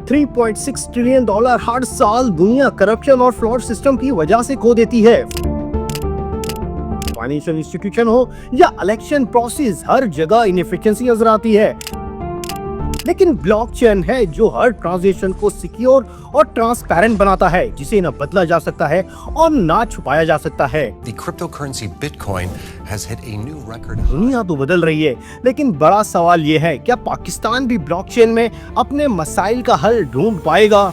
$3.6 trillion हर साल दुनिया corruption और फ्रॉड सिस्टम की वजह से खो देती है। फाइनेंशियल इंस्टीट्यूशन हो या इलेक्शन प्रोसेस, हर जगह इनएफिशिएंसी नजर आती है। लेकिन ब्लॉकचेन है जो हर ट्रांजैक्शन को सिक्योर और ट्रांसपेरेंट बनाता है, जिसे न बदला जा सकता है और ना छुपाया जा सकता है। The cryptocurrency Bitcoin has hit a new record. दुनिया तो बदल रही है, लेकिन बड़ा सवाल ये है, क्या पाकिस्तान भी ब्लॉकचेन में अपने मसाइल का हल ढूंढ पाएगा?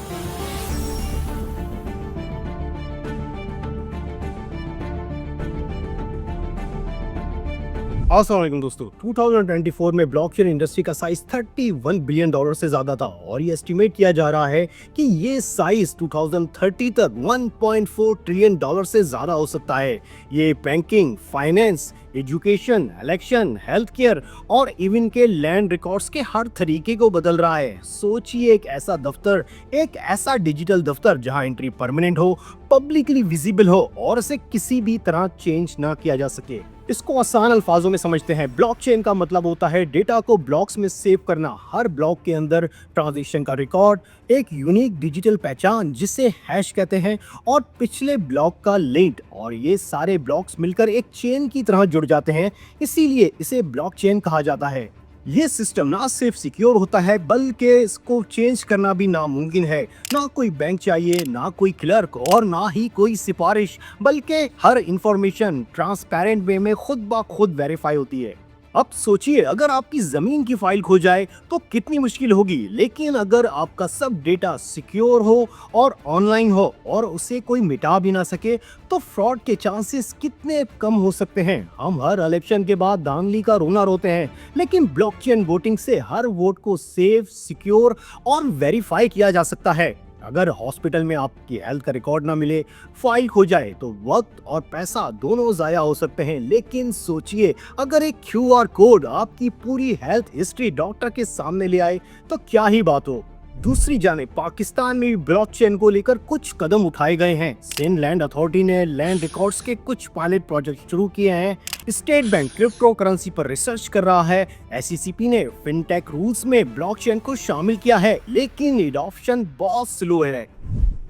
अस्सलाम वालेकुम दोस्तों, 2024 में ब्लॉकचेन इंडस्ट्री का साइज $31 बिलियन से ज्यादा था और ये एस्टिमेट किया जा रहा है कि ये साइज 2030 तक $1.4 ट्रिलियन से ज्यादा हो सकता है। ये banking, finance, education, election, health care और इवन के लैंड रिकॉर्ड्स के हर तरीके को बदल रहा है। सोचिए एक ऐसा दफ्तर, एक ऐसा डिजिटल दफ्तर जहां एंट्री परमानेंट हो, पब्लिकली विजिबल हो और इसे किसी भी तरह चेंज ना किया जा सके। इसको आसान अल्फाजों में समझते हैं, ब्लॉकचेन का मतलब होता है डेटा को ब्लॉक्स में सेव करना। हर ब्लॉक के अंदर ट्रांजैक्शन का रिकॉर्ड, एक यूनिक डिजिटल पहचान जिसे हैश कहते हैं, और पिछले ब्लॉक का लिंक, और ये सारे ब्लॉक्स मिलकर एक चेन की तरह जुड़ जाते हैं, इसीलिए इसे ब्लॉकचेन कहा जाता है। ये सिस्टम ना सिर्फ सिक्योर होता है बल्कि इसको चेंज करना भी नामुमकिन है। ना कोई बैंक चाहिए, ना कोई क्लर्क और ना ही कोई सिफारिश, बल्कि हर इंफॉर्मेशन ट्रांसपेरेंट वे में खुद ब खुद वेरीफाई होती है। अब सोचिए, अगर आपकी जमीन की फाइल खो जाए तो कितनी मुश्किल होगी, लेकिन अगर आपका सब डेटा सिक्योर हो और ऑनलाइन हो और उसे कोई मिटा भी ना सके तो फ्रॉड के चांसेस कितने कम हो सकते हैं। हम हर इलेक्शन के बाद धांधली का रोना रोते हैं, लेकिन ब्लॉकचेन वोटिंग से हर वोट को सेफ, सिक्योर और वेरीफाई किया जा सकता है। अगर हॉस्पिटल में आपकी हेल्थ का रिकॉर्ड ना मिले, फाइल खो जाए तो वक्त और पैसा दोनों जाया हो सकते हैं। लेकिन सोचिए, अगर एक क्यूआर कोड आपकी पूरी हेल्थ हिस्ट्री डॉक्टर के सामने ले आए तो क्या ही बात हो। दूसरी जाने पाकिस्तान में भी ब्लॉकचेन को लेकर कुछ कदम उठाए गए हैं। सिंध लैंड अथॉरिटी ने लैंड रिकॉर्ड्स के कुछ पायलट प्रोजेक्ट शुरू किए हैं। स्टेट बैंक क्रिप्टो करेंसी पर रिसर्च कर रहा है। एसईसीपी ने फिनटेक रूल्स में ब्लॉकचेन को शामिल किया है, लेकिन एडॉप्शन बहुत स्लो है।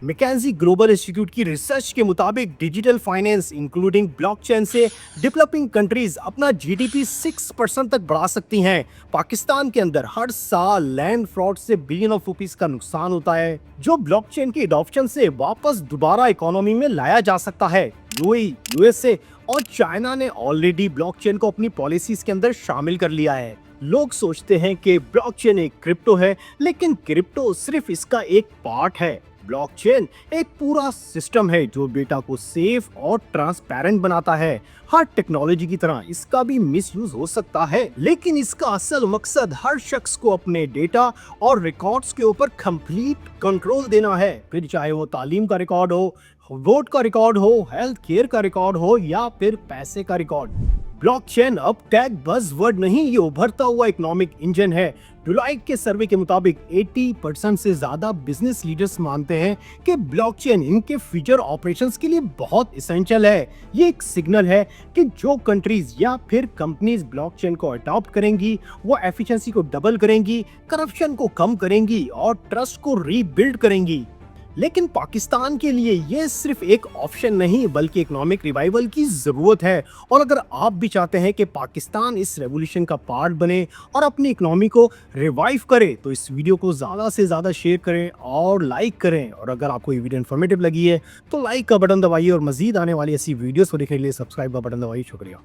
मैकेंजी ग्लोबल इंस्टीट्यूट की रिसर्च के मुताबिक डिजिटल फाइनेंस इंक्लूडिंग ब्लॉकचेन से डेवलपिंग कंट्रीज अपना जीडीपी 6% तक बढ़ा सकती हैं। पाकिस्तान के अंदर हर साल लैंड फ्रॉड से बिलियन ऑफ रुपीस का नुकसान होता है, जो ब्लॉकचेन की एडॉप्शन से वापस दोबारा इकोनॉमी में लाया जा सकता है। यूएई, यूएसए और चाइना ने ऑलरेडी ब्लॉकचेन को अपनी पॉलिसीज के अंदर शामिल कर लिया है। लोग सोचते हैं कि ब्लॉकचेन एक क्रिप्टो है, लेकिन क्रिप्टो सिर्फ इसका एक पार्ट है। ब्लॉकचेन एक पूरा सिस्टम है जो डेटा को सेफ और ट्रांसपेरेंट बनाता है। हर टेक्नोलॉजी की तरह इसका भी मिसयूज हो सकता है, लेकिन इसका असल मकसद हर शख्स को अपने डेटा और रिकॉर्ड्स के ऊपर कंप्लीट कंट्रोल देना है, फिर चाहे वो तालीम का रिकॉर्ड हो, वोट का रिकॉर्ड हो, हेल्थ केयर का रिकॉर्ड हो या फिर पैसे का रिकॉर्ड। ब्लॉकचेन अब टैग बज़वर्ड नहीं, ये उभरता हुआ इकोनॉमिक इंजन है। डिलॉयट के सर्वे के मुताबिक 80% से ज्यादा बिजनेस लीडर्स मानते हैं कि ब्लॉकचेन इनके फ्यूचर ऑपरेशंस के लिए बहुत एसेंशियल है। ये एक सिग्नल है कि जो कंट्रीज या फिर कंपनीज ब्लॉकचेन को अडॉप्ट करेंगी, वो एफिशिएंसी को डबल करेंगी, करप्शन को कम करेंगी और ट्रस्ट को रीबिल्ड करेंगी। लेकिन पाकिस्तान के लिए ये सिर्फ एक ऑप्शन नहीं बल्कि इकोनॉमिक रिवाइवल की जरूरत है। और अगर आप भी चाहते हैं कि पाकिस्तान इस रेवोल्यूशन का पार्ट बने और अपनी इकोनॉमी को रिवाइव करे, तो इस वीडियो को ज़्यादा से ज़्यादा शेयर करें और लाइक करें। और अगर आपको ये वीडियो इन्फॉर्मेटिव लगी है तो लाइक का बटन दबाइए और मजीद आने वाली ऐसी वीडियोस को देखने के लिए सब्सक्राइब का बटन दबाइए। शुक्रिया।